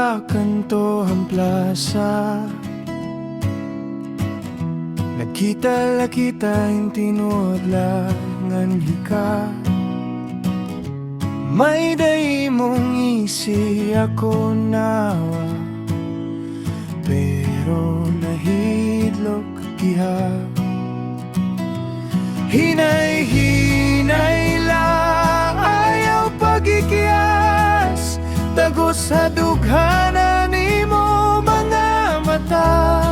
sa kantohang plaza. Nagkita-lakita yung tinuod langan hika. May day mong isi ako nawa, pero nahidlok kiha. Hinay-hinay lang, ayaw pagikiyas. Tagos sa dughanan nimo mga mata.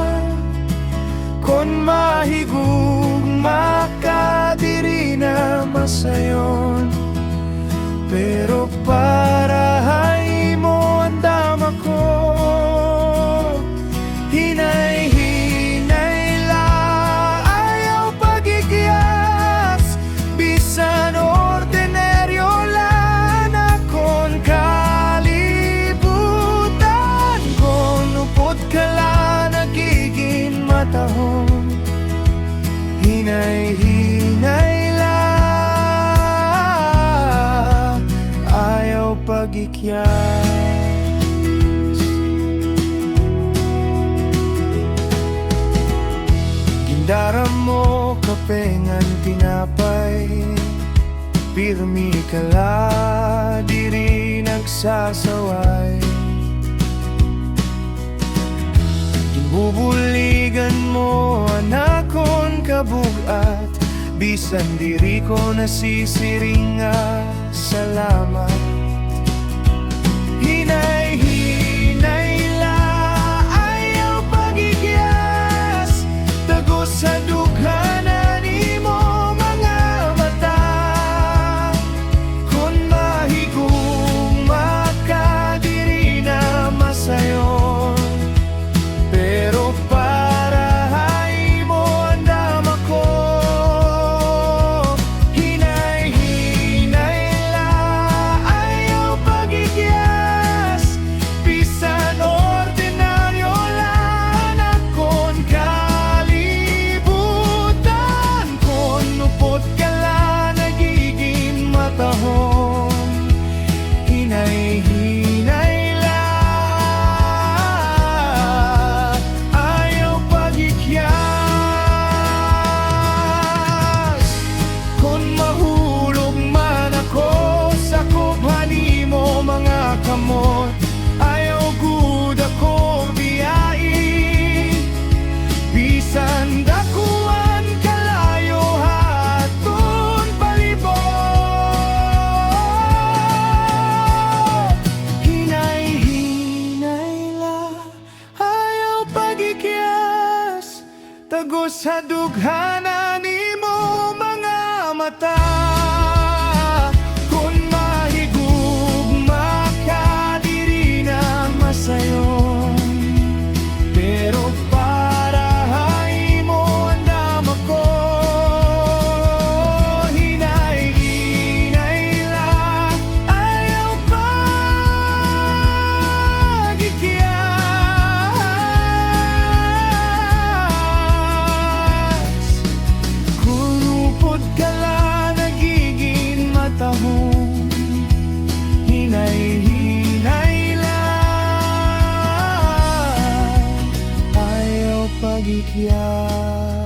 Kon mahigugma ka diri na masayon, pero para mo ang dama ko. Hinay-hinay lang, ayaw pagikiyas. Bisan ordinaryo lang akong kalibutan. Kung upod ka lang nagiging matahon. Hinay-hinay lang, ayaw pagikyas. Gindaram mo kapengan tinapay, pirmi ka la, diri nagsasaway. Bubuligan mo anakon kabugat, bisan diri ko nasisiringa. Salamat. Hinay-hinay la, ayaw pagigiyas. Tagos sa dughanan nimo mga mata. Kung mahigugma ka diri na masayon, pero para mo ang dama ko. Hinay-hinay lang, ayaw pagigiyas. Bisan ordinaryo lang akong kalibutan. Kung upod ka lang nagiging matahon. Hinay-hinay lang, ayaw pagikiyas. Kung mahulog man ako sa kubhani mo mga kamot, ayaw gud ako biyain. Bisan dakuan kalayo haton palibot. Hinay-hinay lang, ayaw pagikiyas. Tagos sa dughanan nimo mga mata. Kung mahigugma ka diri na masayon, pero para mo ang dama ko. Hinay-hinay lang, ayaw pagikiyas. Kung upod ka lang nagiging matahon. Hinay-hinay lang, ayaw pagikiyas.